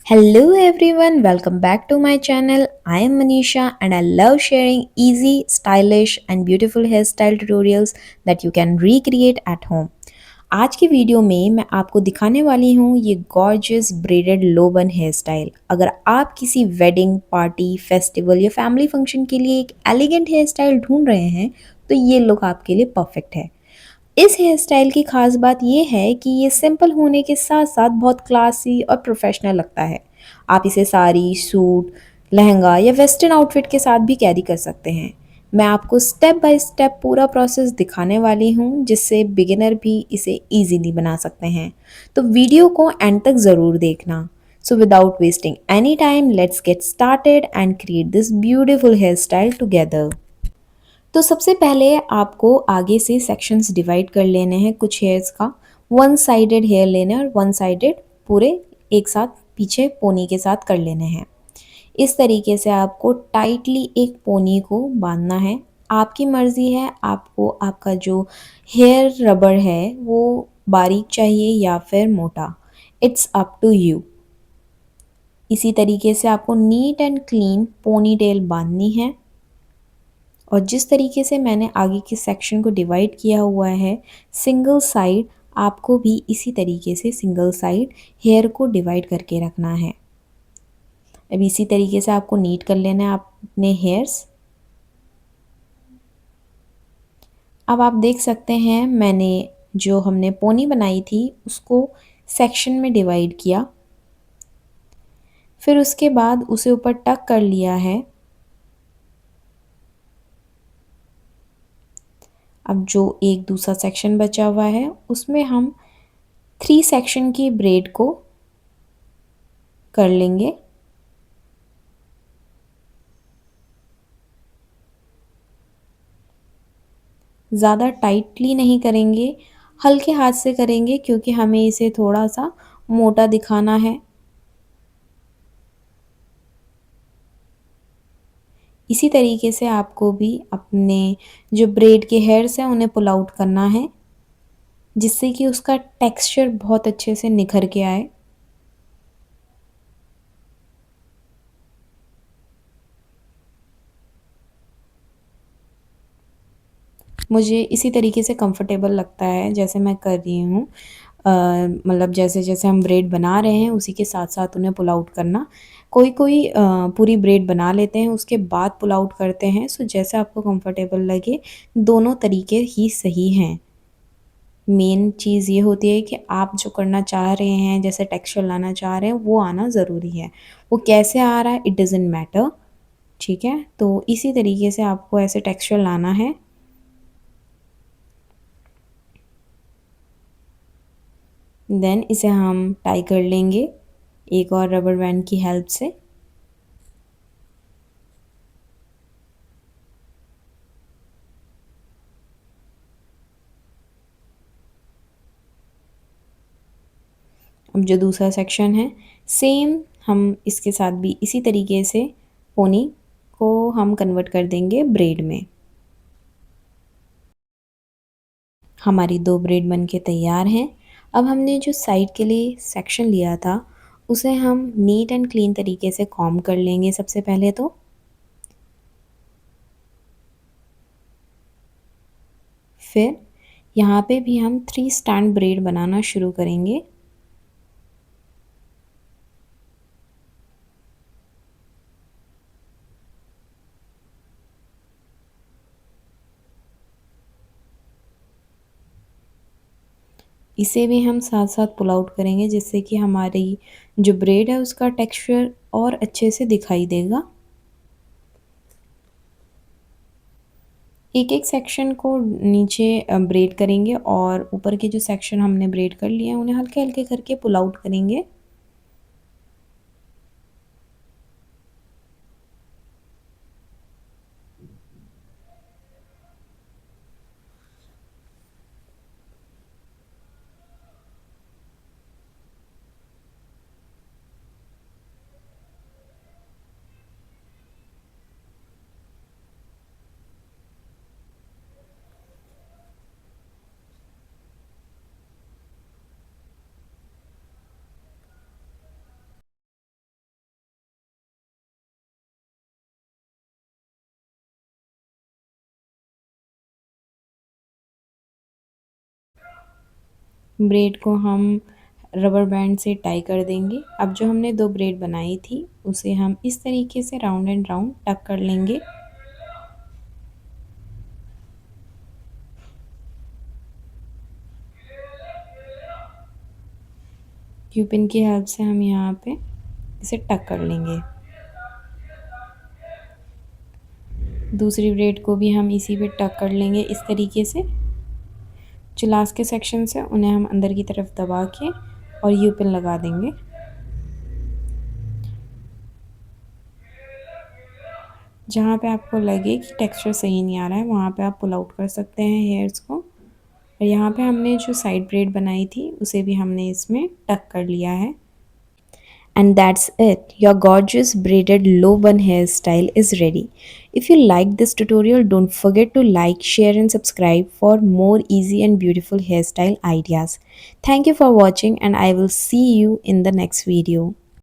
Hello everyone, welcome back to my channel. I am Manisha and I love sharing easy, stylish and beautiful hairstyle tutorials that you can recreate at home. आज की video में मैं आपको दिखाने वाली हूँ ये गॉर्जियस ब्रेडेड लो बन हेयर स्टाइल। अगर आप किसी वेडिंग, पार्टी, फेस्टिवल या फैमिली फंक्शन के लिए एक एलिगेंट हेयर स्टाइल ढूंढ रहे हैं तो ये लुक आपके लिए परफेक्ट है। इस हेयर स्टाइल की खास बात यह है कि ये सिंपल होने के साथ साथ बहुत क्लासी और प्रोफेशनल लगता है। आप इसे साड़ी, सूट, लहंगा या वेस्टर्न आउटफिट के साथ भी कैरी कर सकते हैं। मैं आपको स्टेप बाय स्टेप पूरा प्रोसेस दिखाने वाली हूँ जिससे बिगिनर भी इसे इजीली बना सकते हैं। तो वीडियो को एंड तक ज़रूर देखना। So without wasting any time let's get started and create this beautiful hair style together. तो सबसे पहले आपको आगे से सेक्शंस डिवाइड कर लेने हैं कुछ हेयर्स का। वन साइडेड हेयर लेने और वन साइडेड पूरे एक साथ पीछे पोनी के साथ कर लेने हैं। इस तरीके से आपको टाइटली एक पोनी को बांधना है। आपकी मर्ज़ी है, आपको आपका जो हेयर रबर है वो बारीक चाहिए या फिर मोटा। It's up to you. इसी तरीके से आपको neat and clean ponytail बांधनी है। और जिस तरीके से मैंने आगे के सेक्शन को डिवाइड किया हुआ है सिंगल साइड, आपको भी इसी तरीके से सिंगल साइड हेयर को डिवाइड करके रखना है। अब इसी तरीके से आपको नीट कर लेना है अपने हेयर्स। अब आप देख सकते हैं मैंने जो हमने पोनी बनाई थी उसको सेक्शन में डिवाइड किया, फिर उसके बाद उसे ऊपर टक कर लिया है। अब जो एक दूसरा सेक्शन बचा हुआ है उसमें हम 3 सेक्शन की ब्रेड को कर लेंगे। ज़्यादा टाइटली नहीं करेंगे, हल्के हाथ से करेंगे क्योंकि हमें इसे थोड़ा सा मोटा दिखाना है। इसी तरीके से आपको भी अपने जो ब्रेड के हेयर्स हैं उन्हें पुल आउट करना है जिससे कि उसका टेक्सचर बहुत अच्छे से निखर के आए। मुझे इसी तरीके से कंफर्टेबल लगता है जैसे मैं कर रही हूँ। मतलब जैसे-जैसे हम ब्रेड बना रहे हैं उसी के साथ-साथ उन्हें पुल आउट करना। कोई-कोई पूरी ब्रेड बना लेते हैं उसके बाद पुल आउट करते हैं। सो जैसा आपको कंफर्टेबल लगे, दोनों तरीके ही सही हैं। मेन चीज़ ये होती है कि आप जो करना चाह रहे हैं, जैसे टेक्सचर लाना चाह रहे हैं, वो आना ज़रूरी है। वो कैसे आ रहा है इट डज़न्ट मैटर, ठीक है? तो इसी तरीके से आपको ऐसे टेक्सचर लाना है। देन इसे हम टाई कर लेंगे एक और रबर बैंड की हेल्प से। अब जो दूसरा सेक्शन है सेम हम इसके साथ भी इसी तरीके से पोनी को हम कन्वर्ट कर देंगे ब्रेड में। हमारी 2 ब्रेड बन के तैयार हैं। अब हमने जो साइड के लिए सेक्शन लिया था उसे हम नीट एंड क्लीन तरीके से कॉम्ब कर लेंगे सबसे पहले तो। फिर यहाँ पे भी हम 3 स्टैंड ब्रेड बनाना शुरू करेंगे। इसे भी हम साथ-साथ पुल आउट करेंगे जिससे कि हमारी जो ब्रेड है उसका टेक्सचर और अच्छे से दिखाई देगा। एक-एक सेक्शन को नीचे ब्रेड करेंगे और ऊपर के जो सेक्शन हमने ब्रेड कर लिए हैं उन्हें हल्के-हल्के करके पुल आउट करेंगे। ब्रेड को हम रबर बैंड से टाई कर देंगे। अब जो हमने 2 ब्रेड बनाई थी उसे हम इस तरीके से राउंड एंड राउंड टक कर लेंगे। क्यू पिन की हेल्प से हम यहाँ पे इसे टक कर लेंगे। दूसरी ब्रेड को भी हम इसी पे टक कर लेंगे इस तरीके से। जो लास्ट के सेक्शन है उन्हें हम अंदर की तरफ दबा के और यू पिन लगा देंगे। जहाँ पे आपको लगे कि टेक्सचर सही नहीं आ रहा है वहाँ पे आप पुल आउट कर सकते हैं हेयर्स को। और यहाँ पे हमने जो साइड ब्रेड बनाई थी उसे भी हमने इसमें टक कर लिया है। And that's it. Your gorgeous braided low bun hairstyle is ready. If you liked this tutorial, don't forget to like, share and subscribe for more easy and beautiful hairstyle ideas. Thank you for watching and I will see you in the next video.